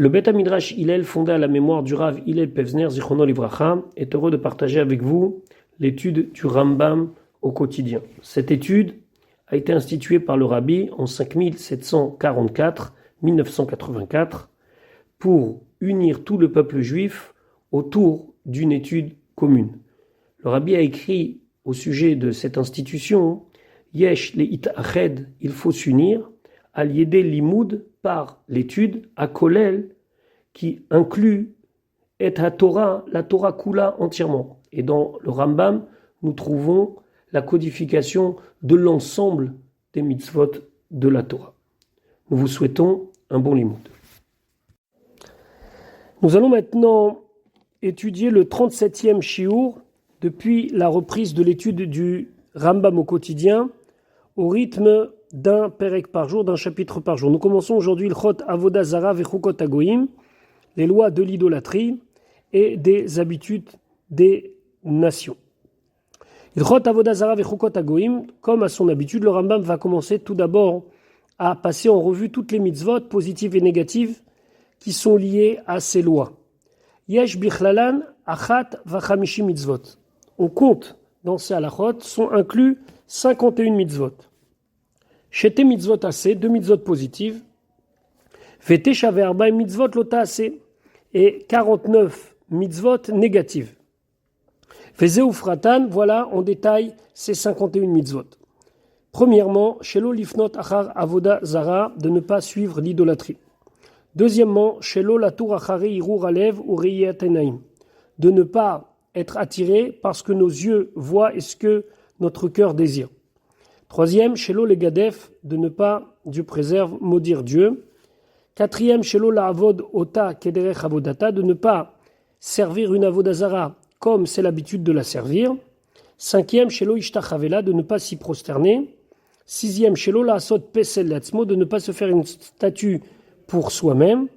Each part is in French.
Le Beth Midrash Hillel, fondé à la mémoire du Rav Hillel Pevzner, Zichrono Livracha, est heureux de partager avec vous l'étude du Rambam au quotidien. Cette étude a été instituée par le Rabbi en 5744-1984 pour unir tout le peuple juif autour d'une étude commune. Le Rabbi a écrit au sujet de cette institution Yesh le'itached, il faut s'unir, al yedé limoud, par l'étude, à Kolel, qui inclut et la Torah kula entièrement. Et dans le Rambam, nous trouvons la codification de l'ensemble des mitzvot de la Torah. Nous vous souhaitons un bon limoud. Nous allons maintenant étudier le 37e shiur depuis la reprise de l'étude du Rambam au quotidien au rythme d'un perek par jour, d'un chapitre par jour. Nous commençons aujourd'hui le Chot Avoda Zara Vechukot Agoyim, les lois de l'idolâtrie et des habitudes des nations. Le Chot Avoda Zara Vechukot Agoyim, comme à son habitude, le Rambam va commencer tout d'abord à passer en revue toutes les mitzvot positives et négatives qui sont liées à ces lois. Yesh bichlalan achat vachamishi mitzvot. On compte dans ces halachot, sont inclus 51 mitzvot. Shete mitzvot assez, 2 mitzvot positives. Vete shaverba mitzvot lota assez, et 49 mitzvot négatives. Veze ufratan, voilà en détail ces 51 mitzvot. Premièrement, shelo lifnot achar avoda zara, de ne pas suivre l'idolâtrie. Deuxièmement, shelo latour achari irur alev ou reyatenaim, de ne pas être attiré parce que nos yeux voient et ce que notre cœur désire. Troisième, shelo legadef, de ne pas, Dieu préserve, maudire Dieu. Quatrième, shelo la avod ota kederech avodata, de ne pas servir une avodazara comme c'est l'habitude de la servir. Cinquième, shelo ishtachavela, de ne pas s'y prosterner. Sixième, shelo la asot pesel latzmo, de ne pas se faire une statue pour soi-même.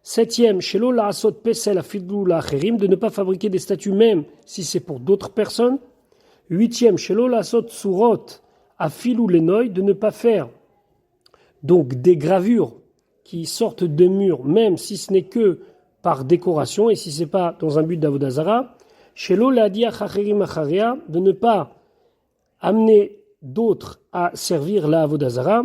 Septième, shelo la asot pesel afidlu la acherim, de ne pas fabriquer des statues même si c'est pour d'autres personnes. Huitième, shelo la asot surot afilou lenoy, de ne pas faire donc des gravures qui sortent de murs, même si ce n'est que par décoration et si ce n'est pas dans un but d'avodazara. Shelo la dia chacherim acharia, de ne pas amener d'autres à servir la avodazara.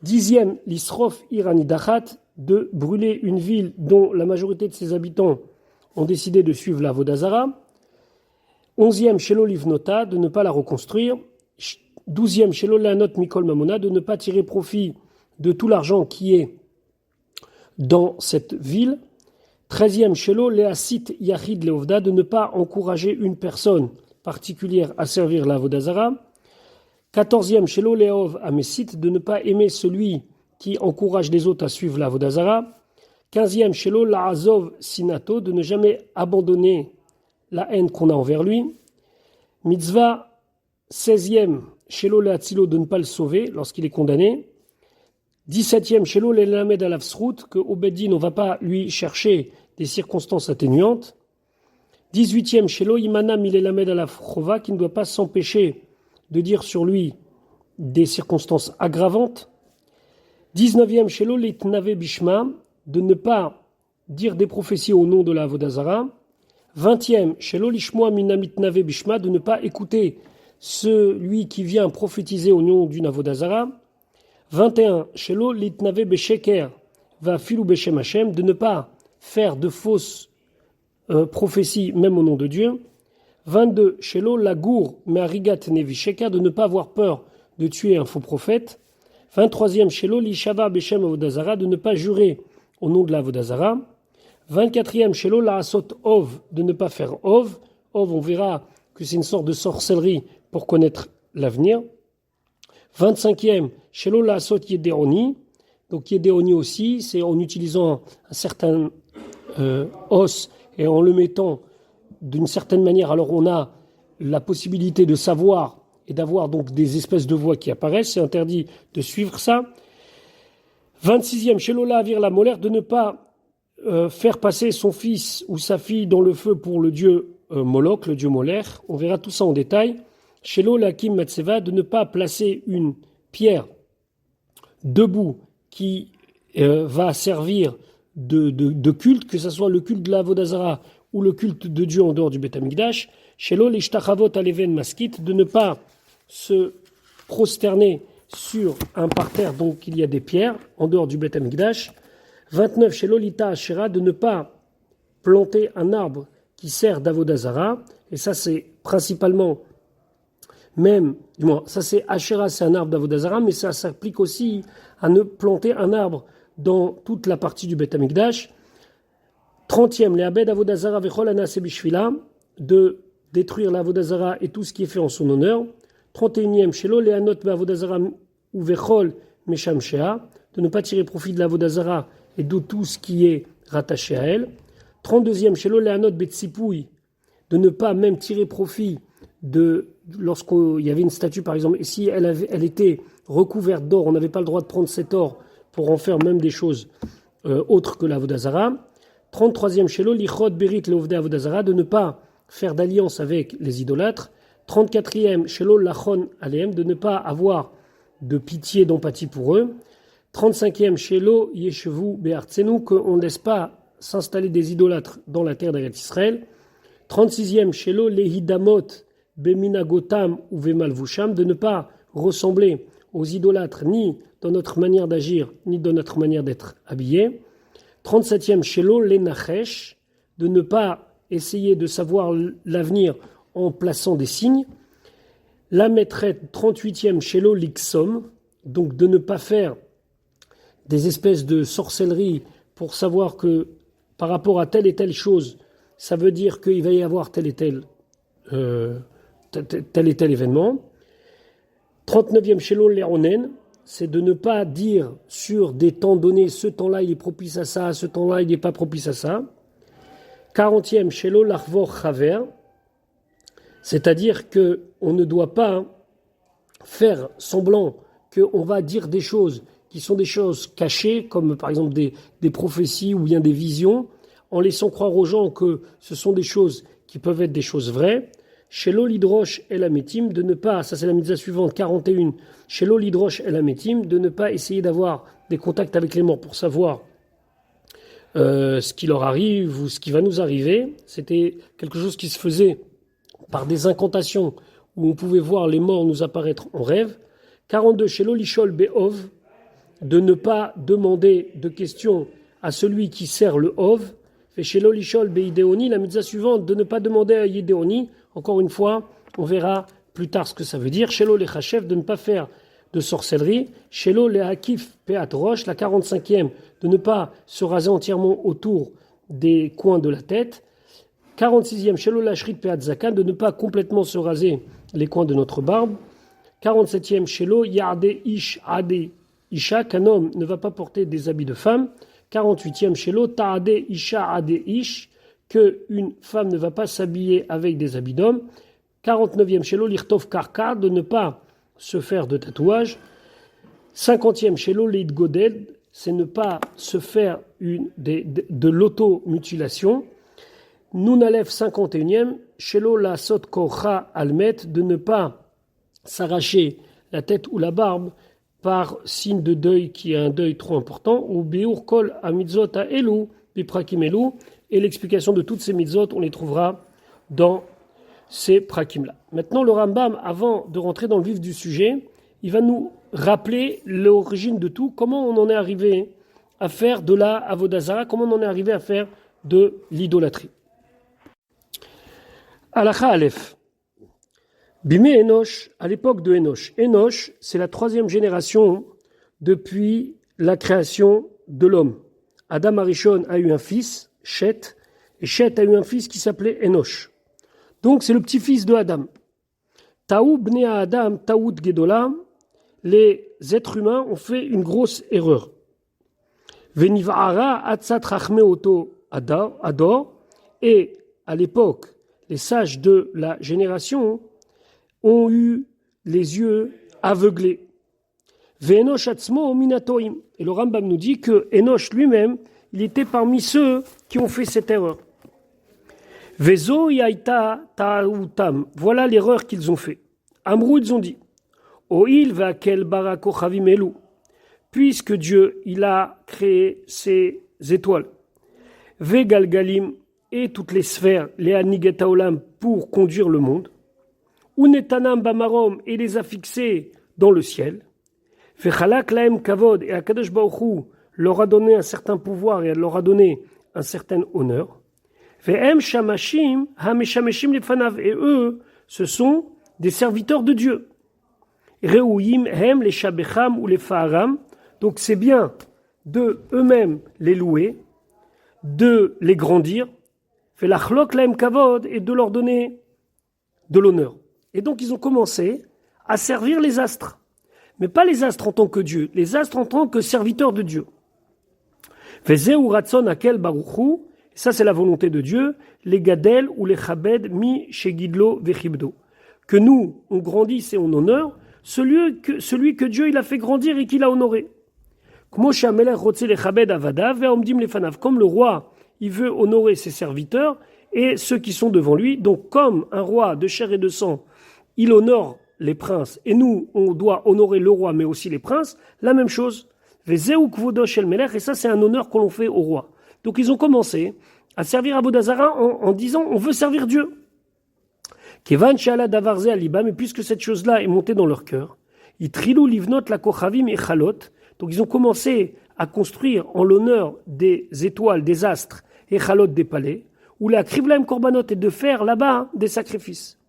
Dixième, l'isrof iranidachat, de brûler une ville dont la majorité de ses habitants ont décidé de suivre la avodazara. Onzième, shelo livnota, de ne pas la reconstruire. 12e, shelo lehanot mikol mamona, de ne pas tirer profit de tout l'argent qui est dans cette ville. 13e, shelo lehasit yachid leovda, de ne pas encourager une personne particulière à servir la avodazara. 14e, shelo leov amesit, de ne pas aimer celui qui encourage les autres à suivre la avodazara. 15e, shelo laazov sinato, de ne jamais abandonner la haine qu'on a envers lui. Mitzvah 16e, shelo lehatzilo, de ne pas le sauver lorsqu'il est condamné. 17e, shelo lelamed alavsrout, que au Beddin on ne va pas lui chercher des circonstances atténuantes. 18e, shelo imana milelamed alafrova, qui ne doit pas s'empêcher de dire sur lui des circonstances aggravantes. 19e, shelo litnave bishma, de ne pas dire des prophéties au nom de la avodazara. 20e, shelo lishmoa minamitnave bishma, de ne pas écouter celui qui vient prophétiser au nom d'une avodazara. 21, shelo litnave besheker va filou beshem Hashem, de ne pas faire de fausses prophéties même au nom de Dieu. 22, shelo lagour me'arigat nevisheka, de ne pas avoir peur de tuer un faux prophète. 23e, shelo lishava beshem avodazara, de ne pas jurer au nom de la avodazara. 24e, shelo la asot ov, de ne pas faire ov. Ov, on verra que c'est une sorte de sorcellerie pour connaître l'avenir. 25e, shelo la asot yedéoni. Donc yedéoni aussi, c'est en utilisant un certain os et en le mettant d'une certaine manière. Alors on a la possibilité de savoir et d'avoir donc des espèces de voix qui apparaissent. C'est interdit de suivre ça. 26e, shelo la avir la molaire, de ne pas faire passer son fils ou sa fille dans le feu pour le dieu Moloch, le dieu Molaire. On verra tout ça en détail. Shelo lakim matseva, de ne pas placer une pierre debout qui va servir de culte, que ce soit le culte de la Avodazara ou le culte de Dieu en dehors du Beth Amikdash, Shelo l'ishtachavot aleven maskit, de ne pas se prosterner sur un parterre, donc il y a des pierres, en dehors du Beth Amikdash. 29, Shelo lita ashera, de ne pas planter un arbre qui sert d'Avodazara, et ça c'est principalement, même, du moins, ça c'est Ashera, c'est un arbre d'Avodazara, mais ça s'applique aussi à ne planter un arbre dans toute la partie du Beth Amikdash. 30e, les Abed Avodazara vechol anase bishvila, de détruire l'Avodazara et tout ce qui est fait en son honneur. 31e, Shelo lehanot be'Avodazara ou vechol meshamshea, de ne pas tirer profit de l'Avodazara et de tout ce qui est rattaché à elle. 32e, Shelo lehanot be'tzipouy, de ne pas même tirer profit de, lorsqu'il y avait une statue par exemple, et si elle était recouverte d'or, on n'avait pas le droit de prendre cet or pour en faire même des choses autres que l'Avodazara. 33e, Shelo lichod berit leovde Avodazara, de ne pas faire d'alliance avec les idolâtres. 34e, Shelo lachon aleem, de ne pas avoir de pitié, d'empathie pour eux. 35e, Shelo yeshevu be'artzenu, qu'on ne laisse pas s'installer des idolâtres dans la terre d'Eretz Israël. 36e, Shelo lehidamot beminagotam ou vemalvusham, de ne pas ressembler aux idolâtres ni dans notre manière d'agir, ni dans notre manière d'être habillé. 37e, Shelo lenachesh, de ne pas essayer de savoir l'avenir en plaçant des signes. La maîtrette, 38e, Shelo liksom, donc de ne pas faire des espèces de sorcellerie pour savoir que par rapport à telle et telle chose, ça veut dire qu'il va y avoir tel et tel événement. 39e, Shelo leronen, c'est de ne pas dire sur des temps donnés, ce temps-là il est propice à ça, ce temps-là il n'est pas propice à ça. 40e, Shelo lachvor chaver, c'est-à-dire qu'on ne doit pas faire semblant qu'on va dire des choses qui sont des choses cachées, comme par exemple des prophéties ou bien des visions, en laissant croire aux gens que ce sont des choses qui peuvent être des choses vraies. Shelo lidrosh el ametim, de ne pas, ça c'est la mitzvah suivante, 41, Shelo lidrosh el ametim, de ne pas essayer d'avoir des contacts avec les morts pour savoir ce qui leur arrive ou ce qui va nous arriver. C'était quelque chose qui se faisait par des incantations où on pouvait voir les morts nous apparaître en rêve. 42, Shelo lishol be'ov, de ne pas demander de questions à celui qui sert le ov. Fait Shelo lishol be'idéoni, la mitzvah suivante, de ne pas demander à Yidéoni. Encore une fois, on verra plus tard ce que ça veut dire. Shelo lechachev, de ne pas faire de sorcellerie. Shelo lehakif peat rosh, la 45e, de ne pas se raser entièrement autour des coins de la tête. 46e, Shelo lashrit peat zakan, de ne pas complètement se raser les coins de notre barbe. 47e, Shelo yarde ish ade isha, qu'un homme ne va pas porter des habits de femme. 48e, Shelo ta'ade isha ade ish, qu'une femme ne va pas s'habiller avec des habits d'homme. 49e, Shelo lirtov karka, de ne pas se faire de tatouage. 50e, Shelo leid godel, c'est ne pas se faire de l'automutilation. Nounalef 51e, Shelo la sot korcha almet, de ne pas s'arracher la tête ou la barbe par signe de deuil qui est un deuil trop important, ou Beur kol a mitzot a elu, biprakim elu, et l'explication de toutes ces mitzot, on les trouvera dans ces prakim-là. Maintenant, le Rambam, avant de rentrer dans le vif du sujet, il va nous rappeler l'origine de tout, comment on en est arrivé à faire de la avodazara, comment on en est arrivé à faire de l'idolâtrie. Halakha Aleph. Bimé Enoch, à l'époque de Enoch. Enoch, c'est la 3e génération depuis la création de l'homme. Adam Arishon a eu un fils, Shet, et Shet a eu un fils qui s'appelait Enoch. Donc c'est le petit-fils de Adam. Taou bnei Adam, Taout Gedola, les êtres humains ont fait une grosse erreur. Venivara atzat rachme oto ador, et à l'époque, les sages de la génération ont eu les yeux aveuglés. Ve'enosh atzmo minatoim. Et le Rambam nous dit que Enoch lui-même, il était parmi ceux qui ont fait cette erreur. Vezo yaita ta'utam. Voilà l'erreur qu'ils ont fait. Amrou, ils ont dit, Oil va kel barakochavim elu. Puisque Dieu, il a créé ces étoiles. Ve galgalim et toutes les sphères, les anigeta olam pour conduire le monde. Unetanam bamarom et les a fixés dans le ciel. Vechalak laem kavod et Akadosh Baruch Hu leur a donné un certain pouvoir et leur a donné un certain honneur. Ve'em shamashim hameshameshim lefanav et eux, ce sont des serviteurs de Dieu. Reouim hem les shabecham ou les faharam. Donc c'est bien de eux-mêmes les louer, de les grandir, Ve'lachlok laem kavod et de leur donner de l'honneur. Et donc ils ont commencé à servir les astres. Mais pas les astres en tant que Dieu, les astres en tant que serviteurs de Dieu. Vezeu ratzon akel baruchu, ça c'est la volonté de Dieu, les gadel ou les chabed mi shegidlo vechibdo. Que nous, on grandisse et on honore celui que Dieu il a fait grandir et qu'il a honoré. Comme le roi, il veut honorer ses serviteurs et ceux qui sont devant lui. Donc comme un roi de chair et de sang, il honore les princes, et nous, on doit honorer le roi, mais aussi les princes, la même chose. Et ça, c'est un honneur qu'on fait au roi. Donc ils ont commencé à servir Avodah Zara en disant, on veut servir Dieu. Kevan Shala Davarze Alibam, et puisque cette chose-là est montée dans leur cœur, ils trilou livnot la kochavim et chalot. Donc ils ont commencé à construire en l'honneur des étoiles, des astres et chalot des palais, ou la krivlaim korbanot et de faire là-bas des sacrifices,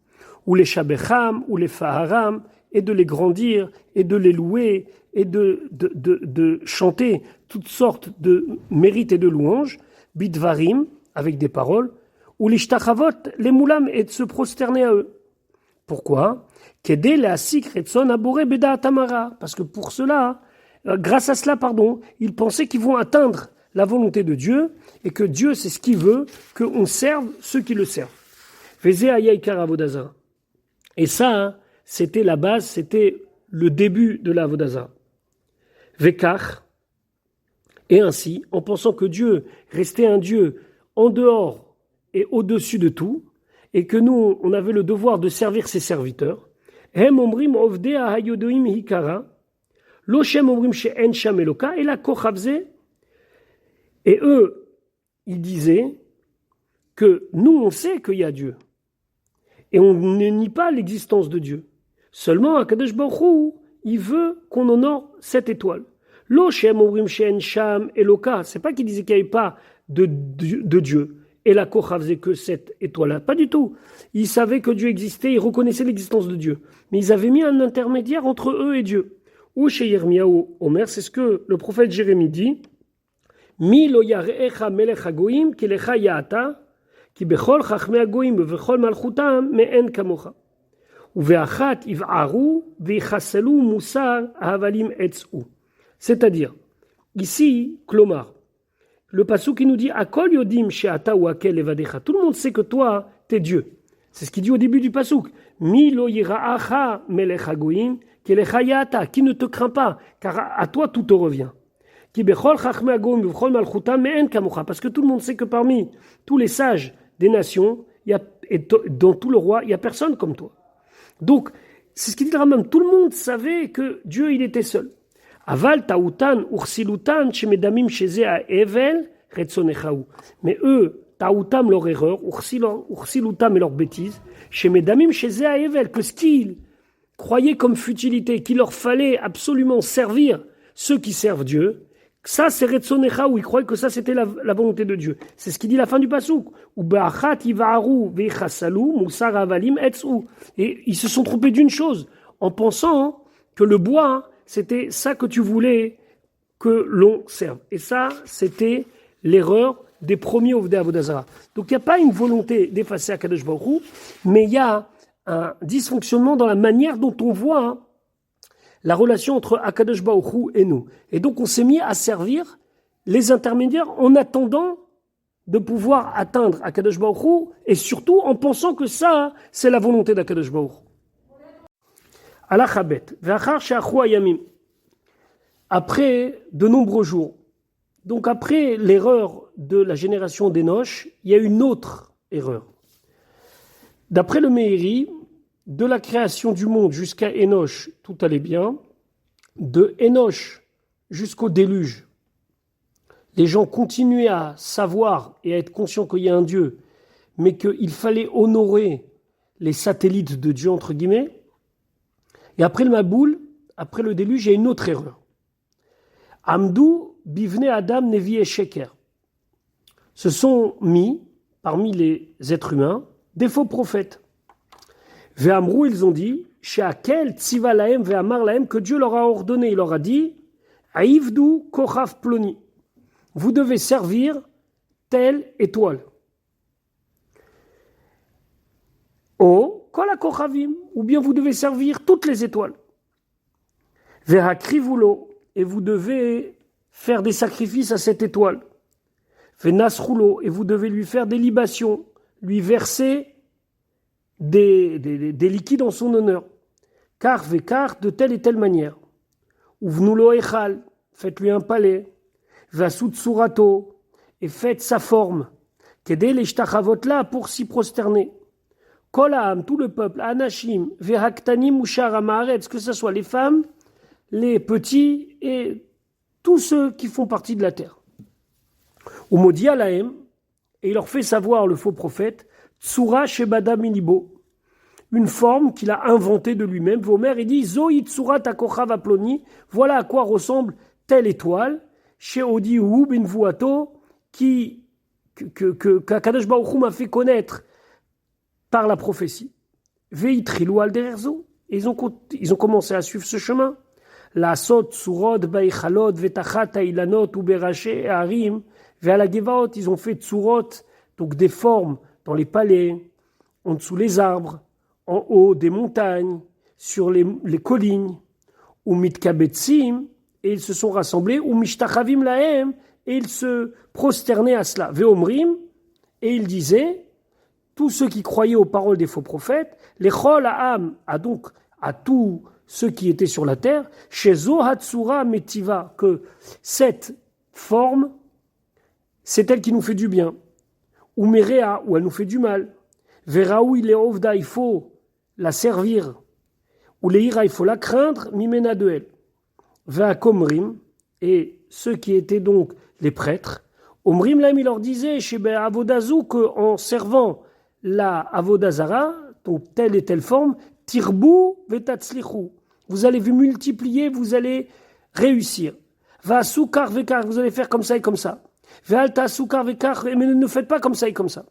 ou les shabecham, ou les faharam, et de les grandir, et de les louer, et de chanter toutes sortes de mérites et de louanges, bidvarim, avec des paroles, ou les shtachavot, les moulam, et de se prosterner à eux. Pourquoi? Parce que pour cela, grâce à cela, ils pensaient qu'ils vont atteindre la volonté de Dieu, et que Dieu, c'est ce qu'il veut, qu'on serve ceux qui le servent. Et ça, c'était la base, c'était le début de la Avodah Zara. Vekach, et ainsi, en pensant que Dieu restait un Dieu en dehors et au-dessus de tout, et que nous, on avait le devoir de servir ses serviteurs, Hem omrim ovdei hayodoim hikara, lo shem omrim she'en sham eloka, et la kochavze, et eux, ils disaient que nous, on sait qu'il y a Dieu, et on ne nie pas l'existence de Dieu. Seulement, Akadosh Baruch Hu, il veut qu'on honore cette étoile. Lo shem omrim she'en sham eloka, c'est pas qu'il disait qu'il n'y avait pas de Dieu. Et la Kocha faisait que cette étoile-là. Pas du tout. Ils savaient que Dieu existait, ils reconnaissaient l'existence de Dieu. Mais ils avaient mis un intermédiaire entre eux et Dieu. Ou chez Yirmiyahu Omer, c'est ce que le prophète Jérémie dit. Mi lo yarecha melech hagoyim ki lecha ya'ata ki bechol chachmei hagoyim vechol malchutam me'en kamocha. Uve'achat iv'aru ve'chasalu musar havalim etz'u. C'est-à-dire, ici, Klomar, le passou qui nous dit Akol yodim she'ata ou akel evadecha. Tout le monde sait que toi, t'es Dieu. C'est ce qu'il dit au début du passouk. Mi lo yira'acha melech hagoyim kelecha ya'ata. Qui ne te craint pas, car à toi tout te revient. Ki bechol chachmei hagoyim vechol malchutam me'en kamocha. Parce que tout le monde sait que parmi tous les sages des nations, et dans tout le roi, il n'y a personne comme toi. Donc, c'est ce qu'il dit le Rambam. Tout le monde savait que Dieu, il était seul. Aval taoutan ursilutan shemedamim sheze a evel retzonechaou. Mais eux, taoutam leur erreur, ursilutam et leur bêtise, shemedamim sheze a evel, que ce qu'ils croyaient comme futilité, qu'il leur fallait absolument servir ceux qui servent Dieu, ça c'est retzonechaou, ils croyaient que ça c'était la volonté de Dieu. C'est ce qu'il dit la fin du passouk. Ubeachat ivaru vechasalu musar avalim etzou. Et ils se sont trompés d'une chose, en pensant que le bois c'était ça que tu voulais que l'on serve. Et ça, c'était l'erreur des premiers Ovdei Avodah Zara. Donc, il n'y a pas une volonté d'effacer Akadosh Baruch Hu, mais il y a un dysfonctionnement dans la manière dont on voit la relation entre Akadosh Baruch Hu et nous. Et donc, on s'est mis à servir les intermédiaires en attendant de pouvoir atteindre Akadosh Baruch Hu, et surtout en pensant que ça, c'est la volonté d'Akadosh Baruch Hu. Après de nombreux jours, donc après l'erreur de la génération d'Enoch, il y a une autre erreur. D'après le Meiri, de la création du monde jusqu'à Enoch, tout allait bien. De Enoch jusqu'au déluge, les gens continuaient à savoir et à être conscients qu'il y a un Dieu, mais qu'il fallait honorer les satellites de Dieu, entre guillemets. Et après le Maboul, après le déluge, il y a une autre erreur. Amdou bivne Adam nevi et sheker. Se sont mis, parmi les êtres humains, des faux prophètes. Ve'amrou, ils ont dit, she'akel tziva lahem ve'amar lahem, que Dieu leur a ordonné, il leur a dit, aïvdou kochav ploni. Vous devez servir telle étoile. O kol kochavim, ou bien vous devez servir toutes les étoiles. Ve'hakrivulo, et vous devez faire des sacrifices à cette étoile. Ve'nasrulo, et vous devez lui faire des libations, lui verser des liquides en son honneur. Car ve'kar, de telle et telle manière. Uvnulo echal, faites-lui un palais. Vasut surato, et faites sa forme. Kedé les shtachavot là pour s'y prosterner. Kolaam, tout le peuple, Anashim, Vehaktanim ou Sharamaretz, que ce soit les femmes, les petits et tous ceux qui font partie de la terre. Ou Modia Lahem, et il leur fait savoir, le faux prophète, Tsura Shebada Milibo, une forme qu'il a inventée de lui-même. Vomer, il dit, Zoï Tsura Takochav Aploni, voilà à quoi ressemble telle étoile, chez Odi ou Binvuato, qu'Akadosh Baruch Hu m'a fait connaître par la prophétie. Veitrilou al dererzo, ils ont commencé à suivre ce chemin. La sot surod baichalot vetachat ailanot ou beraché harim ve'alagevaot, ils ont fait tsurot, donc des formes dans les palais, en dessous les arbres, en haut des montagnes, sur les collines, ou mitkabetzim, et ils se sont rassemblés, ou mishtachavim lahem, et ils se prosternaient à cela. Veomrim, et ils disaient, tous ceux qui croyaient aux paroles des faux prophètes, les chol ha'am, donc à tous ceux qui étaient sur la terre, chez Zohatsura Metiva, que cette forme, c'est elle qui nous fait du bien. Ou Merea, où elle nous fait du mal. Veraoui Leovda, il faut la servir. Ou Leira, il faut la craindre, Mimena de elle. Veakomrim, et ceux qui étaient donc les prêtres, Omrim Laim, il leur disait, chez Avodazou, qu'en servant la Avodazara, donc telle et telle forme, Tirbu vetatzlichu. Vous allez vous multiplier, vous allez réussir. Va soukar vekar, vous allez faire comme ça et comme ça. Ve'alta soukar vekar, mais ne faites pas comme ça et comme ça.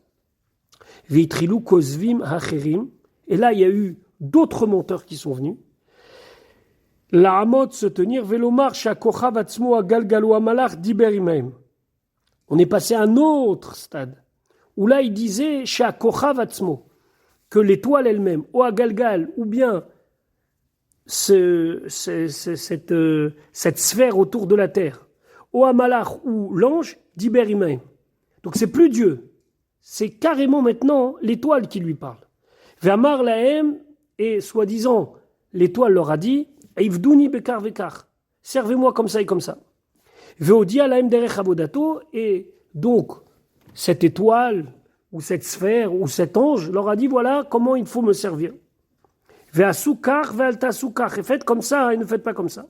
Veitrilu kozvim hacherim. Et là, il y a eu d'autres menteurs qui sont venus. La hamot se tenir, velomar shakochav atzmo agalgalo amalach diberimaim. On est passé à un autre stade, où là, il disait shakochav atzmo, que l'étoile elle-même, ou agalgal, ou bien cette sphère autour de la terre, ou amalach, ou l'ange, diberimaim. Donc c'est plus Dieu, c'est carrément maintenant l'étoile qui lui parle. Ve'amar lahem, et soi-disant, l'étoile leur a dit, Eivdouni bekar vekar, servez-moi comme ça et comme ça. Ve'odia lahem derech avodato, et donc, cette étoile, ou cette sphère, ou cet ange, leur a dit, voilà comment il faut me servir. Ve'asukar, ve'alta sukar, et faites comme ça, et ne faites pas comme ça.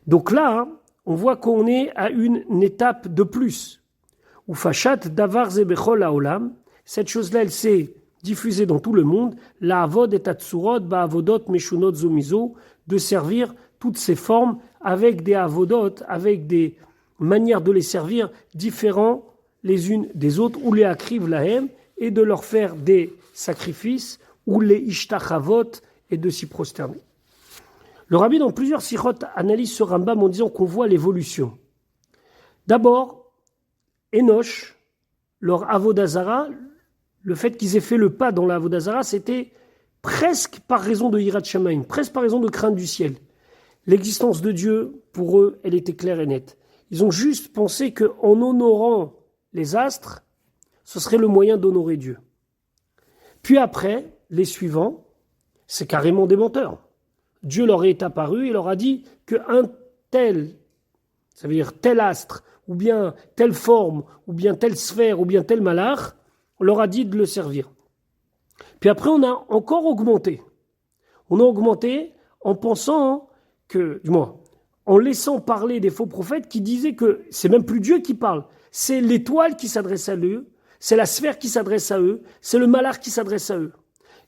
Donc là, on voit qu'on est à une étape de plus. Ou fashat davar zebechol haolam, cette chose-là, elle s'est diffusée dans tout le monde, la avod et atsurot, ba'avodot meshunot zomizo, de servir toutes ces formes avec des avodot, avec des manières de les servir différents les unes des autres, ou les akriv lahem, et de leur faire des sacrifices, ou les ishtachavot, et de s'y prosterner. Le rabbi, dans plusieurs sichot, analyse ce Rambam en disant qu'on voit l'évolution. D'abord, Enoch, leur avodazara, le fait qu'ils aient fait le pas dans la avodazara, c'était presque par raison de hirat shamaim, presque par raison de crainte du ciel. L'existence de Dieu, pour eux, elle était claire et nette. Ils ont juste pensé qu'en honorant les astres, ce serait le moyen d'honorer Dieu. Puis après, les suivants, c'est carrément des menteurs. Dieu leur est apparu et leur a dit qu'un tel, ça veut dire tel astre, ou bien telle forme, ou bien telle sphère, ou bien tel malach, on leur a dit de le servir. Puis après, on a encore augmenté. On a augmenté en pensant que, du moins, en laissant parler des faux prophètes qui disaient que c'est même plus Dieu qui parle, c'est l'étoile qui s'adresse à eux, c'est la sphère qui s'adresse à eux, c'est le malach qui s'adresse à eux.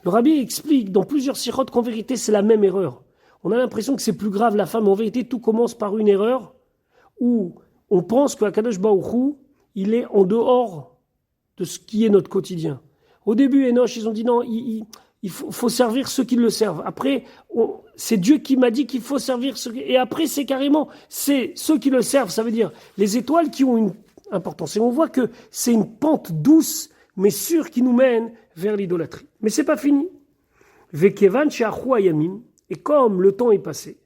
Le rabbi explique dans plusieurs sirotes qu'en vérité c'est la même erreur. On a l'impression que c'est plus grave la femme, mais en vérité tout commence par une erreur où on pense qu'Akadosh Baruch Hu, il est en dehors de ce qui est notre quotidien. Au début, Enoch, ils ont dit non, il faut servir ceux qui le servent. Après, c'est Dieu qui m'a dit qu'il faut servir ceux qui... Et après, c'est carrément, c'est ceux qui le servent, ça veut dire les étoiles qui ont une importance. Et on voit que c'est une pente douce, mais sûre, qui nous mène vers l'idolâtrie. Mais c'est pas fini. Vekevan she'achu hayamim, et comme le temps est passé,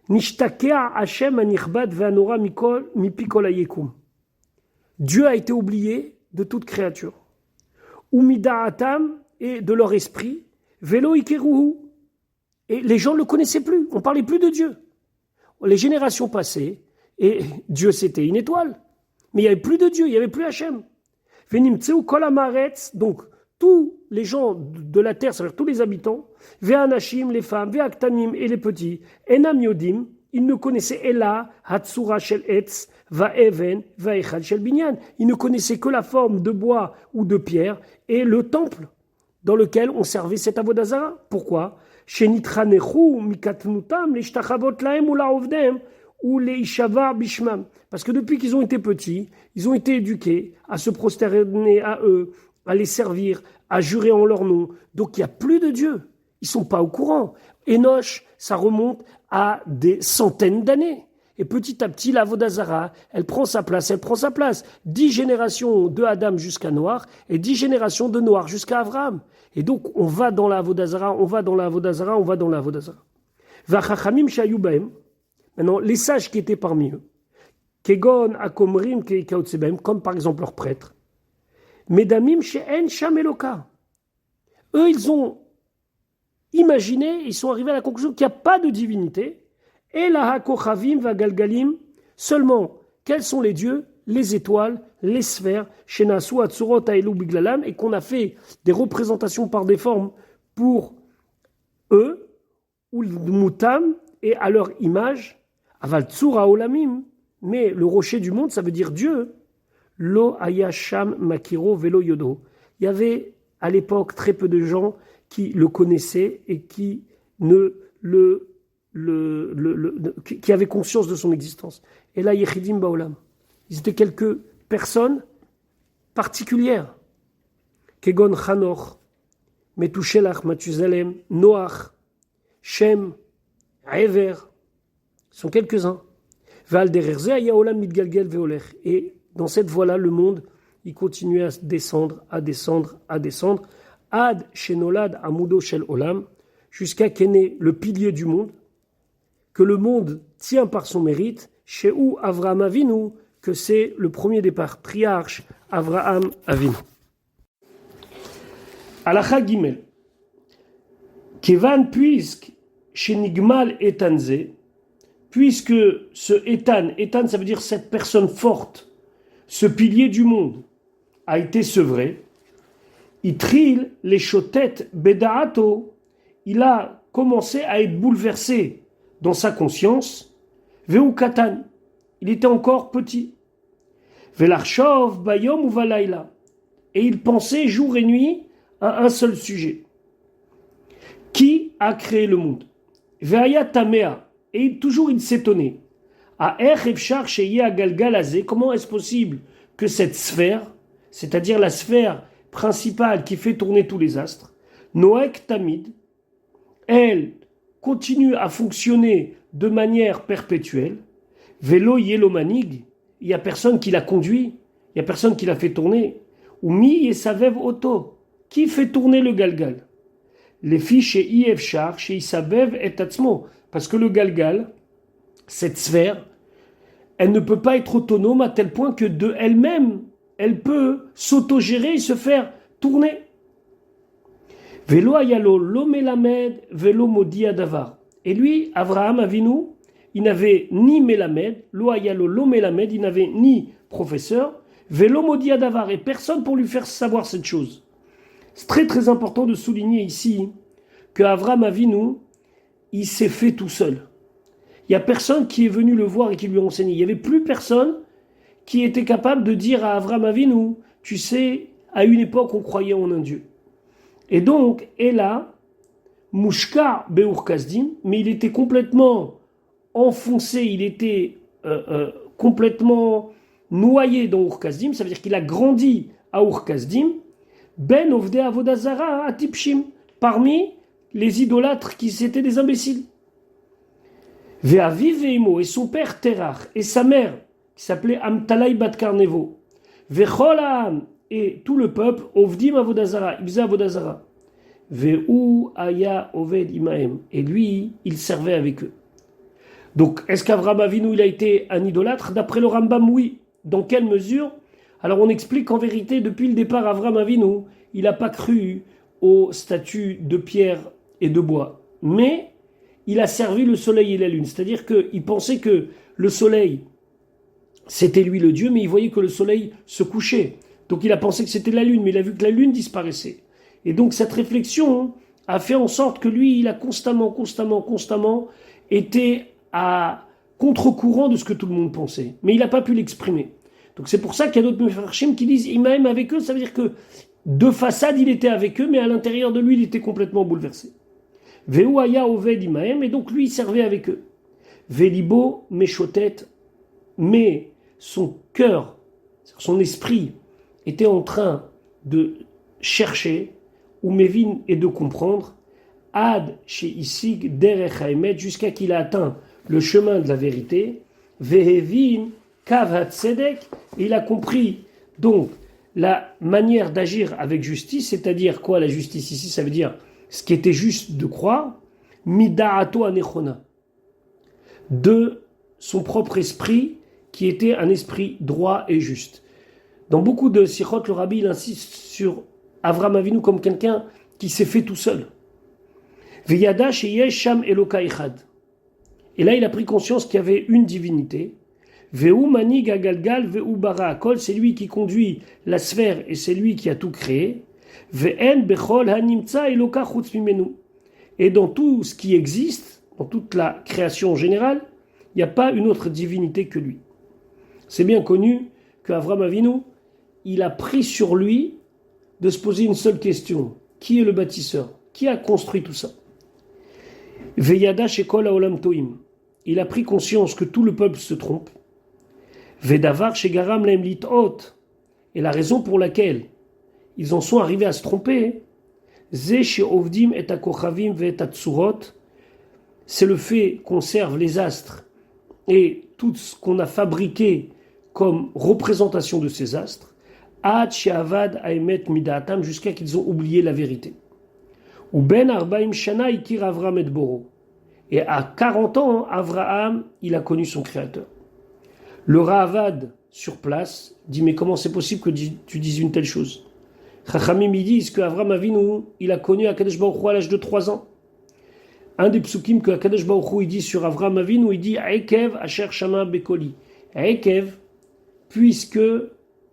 Nishtakea Hashem anichbad ve'anora mipikol hayekum. Dieu a été oublié de toute créature. Umida'atam, et de leur esprit, velo ikeruhu. Et les gens ne le connaissaient plus, on ne parlait plus de Dieu. Les générations passaient, et Dieu c'était une étoile. Mais il n'y avait plus de Dieu, il n'y avait plus Hachem. Venimtseu kol hamaretz, donc tous les gens de la terre, c'est-à-dire tous les habitants, ve'anashim, les femmes, ve'aktanim et les petits, enam yodim, ils ne connaissaient Ella, Hatsura shel Etz, Va'even, Va'echad shel Binyan. Ils ne connaissaient que la forme de bois ou de pierre et le temple dans lequel on servait cet avodazara. Pourquoi? Parce que depuis qu'ils ont été petits, ils ont été éduqués à se prosterner à eux, à les servir, à jurer en leur nom. Donc il n'y a plus de Dieu. Ils ne sont pas au courant. Enoch, ça remonte à des centaines d'années. Et petit à petit, la Vodazara, elle prend sa place. 10 générations de Adam jusqu'à Noach et 10 générations de Noach jusqu'à Abraham. Et donc, on va dans la Vodazara. Vachachamim shayubaim. Maintenant, les sages qui étaient parmi eux, Kegon, Akomrim, Keikaotsebem, comme par exemple leurs prêtres, Medamim she'en sham Eloka. Eux, ils ont imaginé, ils sont arrivés à la conclusion qu'il n'y a pas de divinité. Et la hakochavim va galgalim, seulement, quels sont les dieux? Les étoiles, les sphères, shenasu atzurot aelu biglalam, et qu'on a fait des représentations par des formes pour eux, ou mutam, et à leur image, aval tsura olamim, mais le rocher du monde, ça veut dire Dieu. Lo ayasham makiro velo yodo. Il y avait à l'époque très peu de gens qui le connaissaient et qui qui avaient conscience de son existence. Et là, Yechidim Baolam. Ils étaient quelques personnes particulières. Kegon Chanoch, Metushelach, Mathusalem, Noach, Shem, Ever, sont quelques-uns. Et dans cette voie-là, le monde, il continue à descendre, Ad Shenolad Amudo Shel Olam, jusqu'à qu'est né le pilier du monde, que le monde tient par son mérite, chez où Avraham Avinu, que c'est le premier des patriarches, Avraham Avinu. Alacha Gimel. Kevan, puisque chez Nigmal Etanze, puisque ce Etan, ça veut dire cette personne forte, ce pilier du monde, a été sevré, Itril les chotet bedaato, il a commencé à être bouleversé dans sa conscience. Veu katan, il était encore petit. Velarchov bayom ou valaila, et il pensait jour et nuit à un seul sujet. Qui a créé le monde? Veaya tamea, et toujours il s'étonnait. A efchar sheye galgalazé, comment est-ce possible que cette sphère, c'est-à-dire la sphère principale qui fait tourner tous les astres, Noek Tamid, elle continue à fonctionner de manière perpétuelle. Velo Yelomanig, il n'y a personne qui l'a conduit, il n'y a personne qui l'a fait tourner. Ou Mi Yesavev Oto, qui fait tourner le Galgal? Les filles chez Iefchar, chez Isabev et Tatsmo, parce que le Galgal, cette sphère, elle ne peut pas être autonome à tel point que de elle-même, elle peut s'autogérer et se faire tourner. Velo ayalo lo melamed, velo modi adavar. Et lui, Avraham Avinu, il n'avait ni melamed, lo ayalo lo melamed, il n'avait ni professeur, velo modi adavar, et personne pour lui faire savoir cette chose. C'est très très important de souligner ici que Avraham Avinu, il s'est fait tout seul. Il il n'y a personne qui est venu le voir et qui lui a enseigné. Il n'y avait plus personne qui était capable de dire à Avram Avinu, tu sais, à une époque, on croyait en un Dieu. Et donc, et là, Mushka Beur Kasdim, mais il était complètement enfoncé, il était complètement noyé dans Ur Kasdim, ça veut dire qu'il a grandi à Ur Kasdim, Ben Ovde Avodazara Atipshim, parmi les idolâtres qui étaient des imbéciles. Ve'aviv ve'imo, et son père Terach, et sa mère, qui s'appelait Amtalai Bat Karnevo, Ve'chol ha'am, et tout le peuple, Ovdim Avodazara, il faisait Avodazara. Ve'u aya oved imaem, et lui, il servait avec eux. Donc, est-ce qu'Avraham Avinu, il a été un idolâtre? D'après le Rambam, oui. Dans quelle mesure? Alors, on explique qu'en vérité, depuis le départ, Avraham Avinu, il n'a pas cru aux statues de pierre et de bois. Mais, il a servi le soleil et la lune. C'est-à-dire qu'il pensait que le soleil, c'était lui le Dieu, mais il voyait que le soleil se couchait. Donc, il a pensé que c'était la lune, mais il a vu que la lune disparaissait. Et donc, cette réflexion a fait en sorte que lui, il a constamment été à contre-courant de ce que tout le monde pensait. Mais il n'a pas pu l'exprimer. Donc c'est pour ça qu'il y a d'autres Mefarshim qui disent Imaem avec eux, ça veut dire que de façade il était avec eux, mais à l'intérieur de lui il était complètement bouleversé. Ve'uaya oved Imaem, et donc lui il servait avec eux. Velibo meshotet, mais son cœur, son esprit était en train de chercher, ou mevin, et de comprendre, ad chez Isig derech haemet, jusqu'à qu'il a atteint le chemin de la vérité, vehevin kav hatzedek, et il a compris donc la manière d'agir avec justice, c'est-à-dire quoi la justice ici, ça veut dire ce qui était juste de croire, mida'ato anechona, de son propre esprit qui était un esprit droit et juste. Dans beaucoup de sikhot, le rabbi il insiste sur Avraham Avinu comme quelqu'un qui s'est fait tout seul. Veyada sheyesh sham eloka echad. Et là, il a pris conscience qu'il y avait une divinité. Veu manig agalgal veu bara akol, c'est lui qui conduit la sphère et c'est lui qui a tout créé. Ve'en bechol hanimtza eloka chutz mimenu. Et dans tout ce qui existe, dans toute la création générale, il n'y a pas une autre divinité que lui. C'est bien connu qu'Avraham Avinu, il a pris sur lui de se poser une seule question. Qui est le bâtisseur? Qui a construit tout ça? Veyada shekol haolam toim. Il a pris conscience que tout le peuple se trompe. Vedavar shegaram lahem litot. Et la raison pour laquelle ils en sont arrivés à se tromper, ze sheovdim et akochavim ve et atsurot, c'est le fait qu'on serve les astres et tout ce qu'on a fabriqué comme représentation de ces astres, ad sheavad haemet midaatam, jusqu'à qu'ils ont oublié la vérité. Ou ben arbaim shana ikir Avram et Boro. Et à 40 ans, Avraham, il a connu son créateur. Le Ravad, sur place, dit mais comment c'est possible que tu dises une telle chose? Chachamim, ils disent qu'Avraham Avinu, il a connu Akadosh Baruch Hu à l'âge de 3 ans. Un des psukim que Akadosh Baruch Hu, il dit sur Avraham Avinu, il dit Aekev asher shama bekoli. Aekev, puisque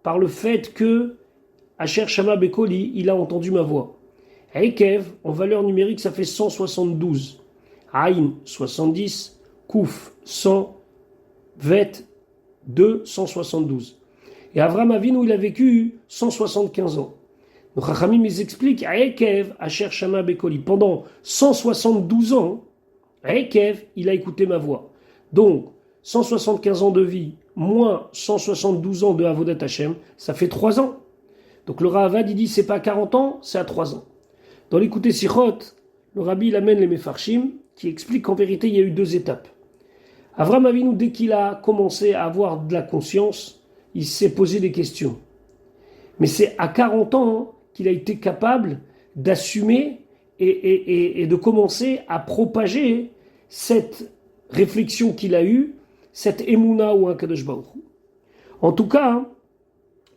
par le fait que asher shama bekoli, il a entendu ma voix. Aekev, en valeur numérique, ça fait 172. Aïn, 70. Kouf, 100. Vet, 272. Et Avraham Avinu, il a vécu 175 ans. Donc Chachamim, ils expliquent Aekev, Asher Shama Bekoli. Pendant 172 ans, Aekev, il a écouté ma voix. Donc, 175 ans de vie, moins 172 ans de Avodat Hashem, ça fait 3 ans. Donc le Ravad, il dit, c'est pas à 40 ans, c'est à 3 ans. Dans l'écouté Sichot, le Rabbi il amène les Mefarshim qui expliquent qu'en vérité il y a eu 2 étapes. Avraham Avinu, dès qu'il a commencé à avoir de la conscience, il s'est posé des questions. Mais c'est à 40 ans qu'il a été capable d'assumer et de commencer à propager cette réflexion qu'il a eue, cette émouna ou un Kadosh Baruch Hu. En tout cas,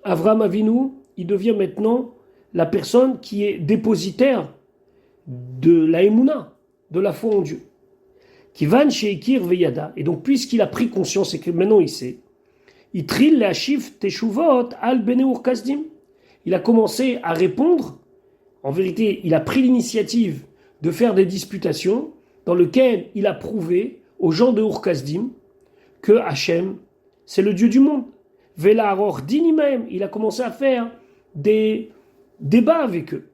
Avraham Avinu, il devient maintenant la personne qui est dépositaire de la émouna, de la foi en Dieu. Kivan sheikir veyada. Et donc, puisqu'il a pris conscience et que maintenant il sait, il trille la shif teshuvot al beneur kasdim. Il a commencé à répondre. En vérité, il a pris l'initiative de faire des disputations dans lesquelles il a prouvé aux gens de Ur-Kasdim que Hachem, c'est le Dieu du monde. Vela Aror Dinimaem, il a commencé à faire des débats avec eux.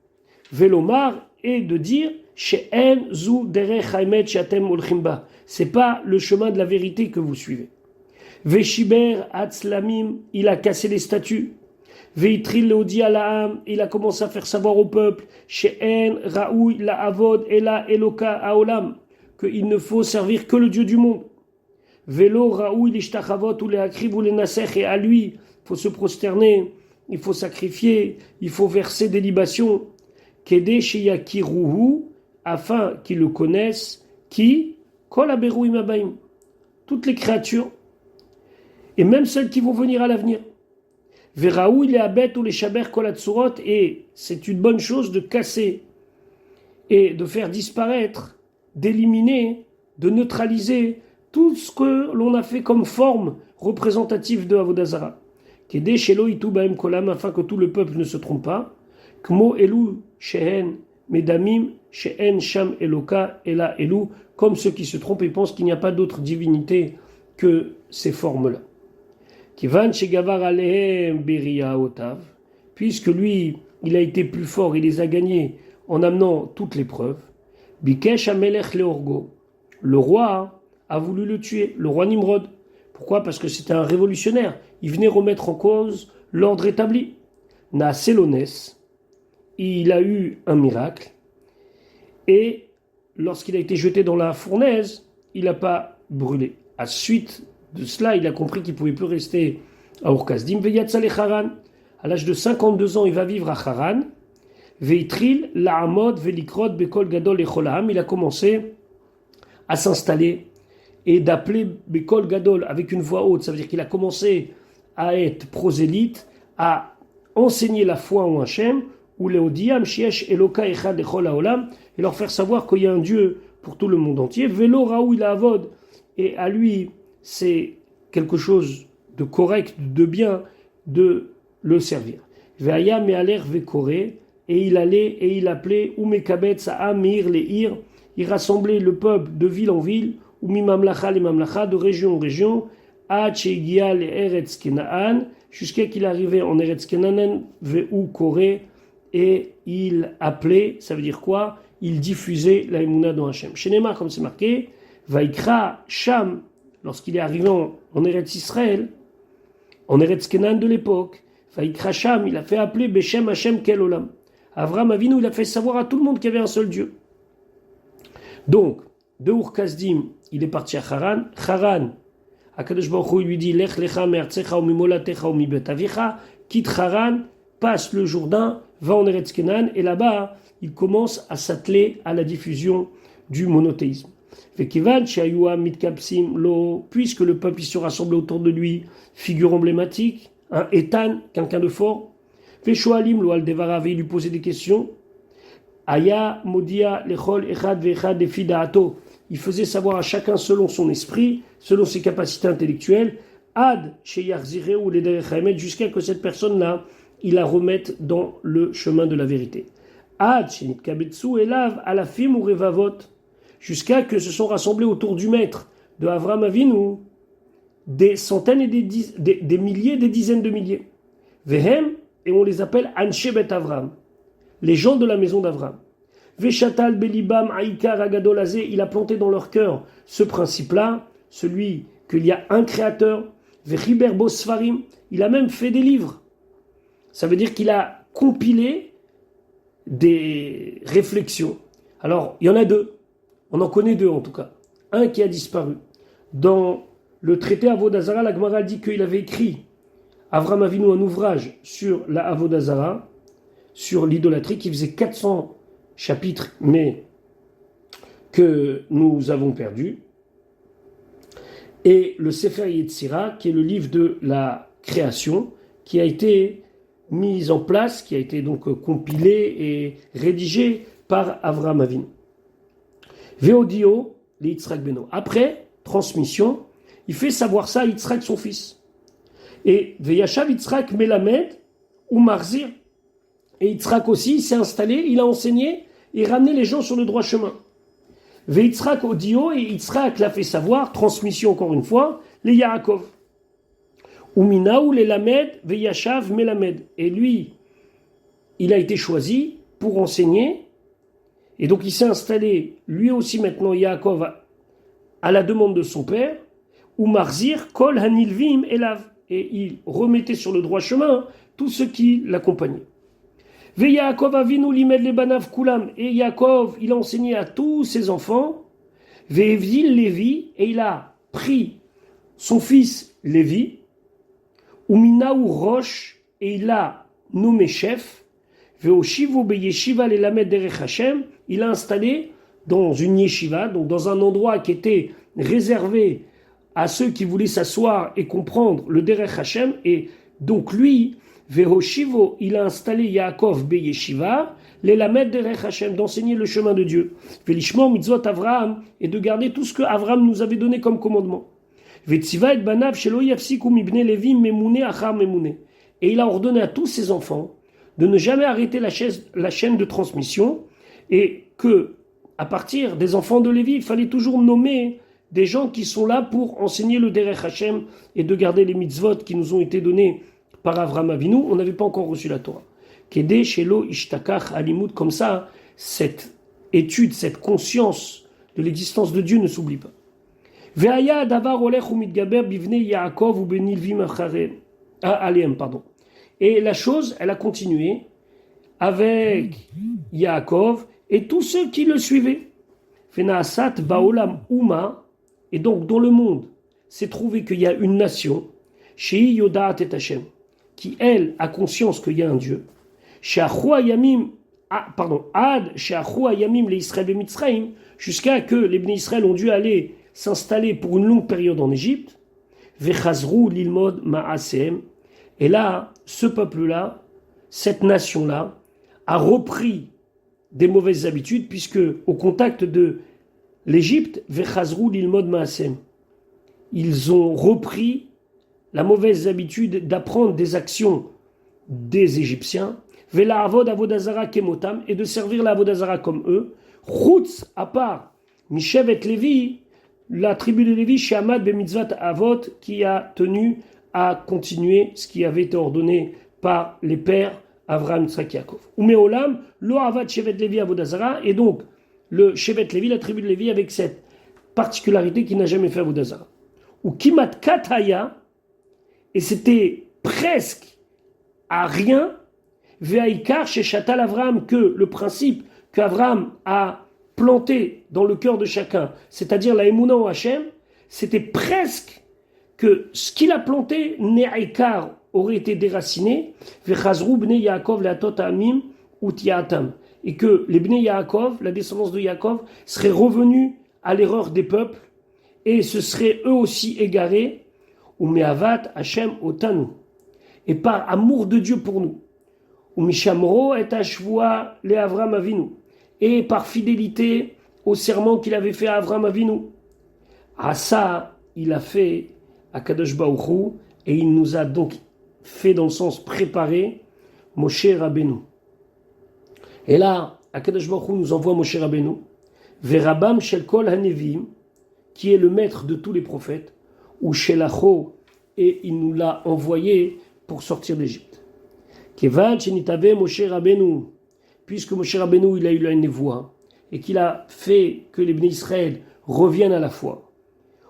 Velomar, et de dire She'en zu derech haemet she'atem olchim ba. C'est pas le chemin de la vérité que vous suivez. Veshiber atzlamim, il a cassé les statues. Veitril leodi alaam, il a commencé à faire savoir au peuple She'en raoui la avod ela eloka haolam, qu'il ne faut servir que le Dieu du monde. Velo raoui lishtachavot ou les akriv ou les nasech, et à lui il faut se prosterner, il faut sacrifier, il faut verser des libations. Kede sheyakiruhu, afin qu'ils le connaissent, qui kol aberuim abaim, toutes les créatures, et même celles qui vont venir à l'avenir. Veraou il est abet ou les shaber kol atsurot, et c'est une bonne chose de casser et de faire disparaître, d'éliminer, de neutraliser tout ce que l'on a fait comme forme représentative de Avodah Zara. Kede shelo itu baem kolam, afin que tout le peuple ne se trompe pas. Kmo elu shehen medamim shehen sham eloka ela elu, comme ceux qui se trompent et pensent qu'il n'y a pas d'autre divinité que ces formes-là. Kivan shegavar alehem beria otav, puisque lui, il a été plus fort, il les a gagnés en amenant toutes les preuves. Bikesh amelech leorgo, le roi a voulu le tuer, le roi Nimrod. Pourquoi? Parce que c'était un révolutionnaire. Il venait remettre en cause l'ordre établi. Na Sélones, il a eu un miracle. Et lorsqu'il a été jeté dans la fournaise, il n'a pas brûlé. À la suite de cela, il a compris qu'il ne pouvait plus rester à Ur-Kasdim. Veyatsa le Haran. À l'âge de 52 ans, il va vivre à Haran. Veitril, la'amod, velikrod, bekol gadol et cholam. Il a commencé à s'installer et d'appeler Bekol Gadol avec une voix haute. Ça veut dire qu'il a commencé à être prosélyte, à enseigner la foi en Hachem, ou Leodiam, Shiesh, Eloka, Echad, Echol, Haolam, et leur faire savoir qu'il y a un Dieu pour tout le monde entier. Velo, Raoui, la Avod, et à lui, c'est quelque chose de correct, de bien, de le servir. Veaya, Mealer, Vekoré, et il allait et il appelait Umekabetz, Amir, les Ir, il rassemblait le peuple de ville en ville, ou mi mamlacha les mamlacha, de région en région, à Tchegia les Eretz Kenaan, jusqu'à qu'il arrivait en Eretz Kenaan, Veu Koré, et il appelait, ça veut dire quoi? Il diffusait la Emouna dans Hachem. Chez Neymar, comme c'est marqué, Vaikra Sham, lorsqu'il est arrivé en Eretz Israël, en Eretz Kenaan de l'époque, Vaikra Sham, il a fait appeler Beshem Hachem Kel Olam. Avram Avinu, il a fait savoir à tout le monde qu'il y avait un seul Dieu. Donc, de Ur-Kasdim, il est parti à Haran. Haran, Akadosh Baruch Hu lui dit Lech lecha me'artzecha u'mimolatecha u'mibet avicha, quitte Haran, passe le Jourdain, va en Eretz Kenan, et là-bas, il commence à s'atteler à la diffusion du monothéisme. Vekivan she'ayua mitkapsim lo, puisque le peuple se rassemble autour de lui, figure emblématique, un Étan, quelqu'un de fort. Veshoalim lo al devarav, il lui posait des questions. Aya modia lechol echad ve'echad defi da'ato. Il faisait savoir à chacun selon son esprit, selon ses capacités intellectuelles, ad sheyarzireu le derech haemet, jusqu'à que cette personne-là, il la remette dans le chemin de la vérité. Ad shenitkabetsu elav alafim ou revavot, jusqu'à que se sont rassemblés autour du maître de Avram Avinu des centaines et des milliers, des dizaines de milliers. Vehem, et on les appelle Anshe Bet Avram, les gens de la maison d'Avram. Veshatal Belibam Aïkar Agadolazé, il a planté dans leur cœur ce principe-là, celui qu'il y a un créateur. Vechiber Bosfarim, il a même fait des livres. Ça veut dire qu'il a compilé des réflexions. Alors, il y en a deux. On en connaît deux en tout cas. Un qui a disparu. Dans le traité Avodah Zara, la Gemara dit qu'il avait écrit, Avram Avinu, un ouvrage sur la Avodah Zara, sur l'idolâtrie, qui faisait 400 chapitres, mais que nous avons perdu. Et le Sefer Yetzira, qui est le livre de la création, qui a été mis en place, qui a été donc compilé et rédigé par Avram Avinu. Veodio, les Yitzhak Beno. Après, transmission, il fait savoir ça à Yitzhak, son fils. Et Veyashav Yitzhak Melamed ou Marzir. Et Yitzhak aussi, il s'est installé, il a enseigné et ramené les gens sur le droit chemin. Veitzrak Odio, et Yitzhak l'a fait savoir, transmission encore une fois, les Yaakov. Uminaou les Lamed, Veyashav Melamed. Et lui, il a été choisi pour enseigner, et donc il s'est installé, lui aussi maintenant, Yaakov, à la demande de son père, Umarzir Kol Hanilvim Elav. Et il remettait sur le droit chemin tous ceux qui l'accompagnaient. Ve Yaakov avinu limed lebanav kulam. Et Yaakov, il a enseigné à tous ses enfants. Ve evdil Lévi, et il a pris son fils Lévi. Uminaou Rosh, et il l'a nommé chef. Ve oshivu be yeshiva lelamed derech Hashem. Il a installé dans une yeshiva, donc dans un endroit qui était réservé à ceux qui voulaient s'asseoir et comprendre le derech Hashem. Et donc lui, Vehoshivo, il a installé Yaakov be Yeshiva, les lamed derech Hashem, d'enseigner le chemin de Dieu. Velishmor mitzvot Avraham, et de garder tout ce que Avraham nous avait donné comme commandement. Vetziva et banav shelo yafsiku mibne levi memune achar memune. Et il a ordonné à tous ses enfants de ne jamais arrêter la chaîne de transmission, et que, à partir des enfants de Lévi, il fallait toujours nommer des gens qui sont là pour enseigner le derech Hashem et de garder les mitzvot qui nous ont été donnés par Avraham Avinu. On n'avait pas encore reçu la Torah. Kede shelo ishtakach alimut, comme ça, cette étude, cette conscience de l'existence de Dieu ne s'oublie pas. Ve'aya davar olech umitgaber bivnei Yaakov ubenilvim aleem, pardon. Et la chose, elle a continué avec Yaakov et tous ceux qui le suivaient. Fenaasat baolam uma, et donc dans le monde, s'est trouvé qu'il y a une nation, Shei Yodaat et Hashem, qui elle a conscience qu'il y a un Dieu. Ad Sheachou Yamim les Israël et Mitzrayim, jusqu'à que les Bnei Israël ont dû aller s'installer pour une longue période en Égypte. Vechazrou lilmod ma'aseem. Et là, ce peuple-là, cette nation-là, a repris des mauvaises habitudes, puisque au contact de l'Égypte, Vechazrou lilmod ma'aseem, ils ont repris la mauvaise habitude d'apprendre des actions des Égyptiens, Vela avod avodazara kemotam, et de servir la avodazara comme eux, Chutz, à part Mishevet Lévi, la tribu de Lévi, Shehamad bemitzvat avot, qui a tenu à continuer ce qui avait été ordonné par les pères Avraham, Yitzhak, Yaakov. Umeolam, lo avad Shevet Lévi avodazara, et donc le Shevet Lévi, la tribu de Lévi, avec cette particularité qui n'a jamais fait avodazara. Ou kimat kataya, et c'était presque à rien, ve'aikar chez Shatal Avraham, que le principe qu'Avraham a planté dans le cœur de chacun, c'est-à-dire la Emouna au Hachem, c'était presque que ce qu'il a planté, Ne'aikar, aurait été déraciné, ve'chazrou bnei Yaakov le'atot ha'amim utiatam, et que les bnei Yaakov, la descendance de Yaakov, seraient revenus à l'erreur des peuples, et se seraient eux aussi égarés, ou me'avat Hachem otanu, et par amour de Dieu pour nous, ou mishamro et ashvoa le Avraham Avinu, et par fidélité au serment qu'il avait fait à Avraham Avinu. À ça, il a fait à Kadosh Baruch Hu, et il nous a donc fait dans le sens préparé Moshe Rabbeinu. Et là, Akadosh Baruch Hu nous envoie Moshe Rabbeinu, Verabam shel kol hanevim, qui est le maître de tous les prophètes, ou shelacho, et il nous l'a envoyé pour sortir d'Égypte. Kevan shenitave Moshe Rabbeinu, puisque Moshe Rabbeinu il a eu la névoie et qu'il a fait que les Bnei Israël reviennent à la foi.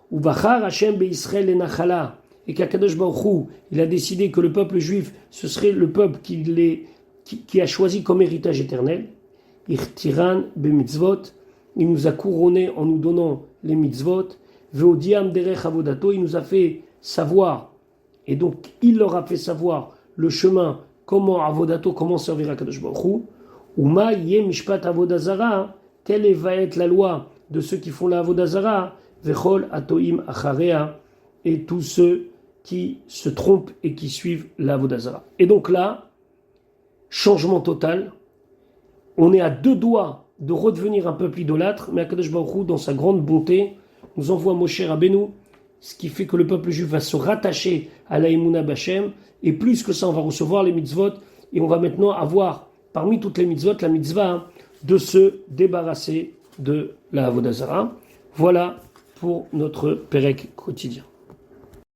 Ou bachar Hashem be Israël enachala, et qu'Akadosh Baruch Hu il a décidé que le peuple juif ce serait le peuple qui a choisi comme héritage éternel. Irtiran be mitzvot, il nous a couronné en nous donnant les mitzvot. Veodiam derech avodato, il nous a fait savoir, et donc il leur a fait savoir le chemin, comment avodato, comment servir à Kadosh Baruch Hu. Uma yeh mishpat avodazara, quelle va être la loi de ceux qui font la avodazara, vechol atoim acharea, et tous ceux qui se trompent et qui suivent la avodazara. Et donc là, changement total, on est à deux doigts de redevenir un peuple idolâtre, mais Akadosh Baruch Hu, dans sa grande bonté, nous envoie Moshe Rabbeinu, ce qui fait que le peuple juif va se rattacher à la Emouna B'Hashem, et plus que ça, on va recevoir les mitzvot, et on va maintenant avoir, parmi toutes les mitzvot, la mitzvah de se débarrasser de la Avodah Zarah. Voilà pour notre Pérec quotidien.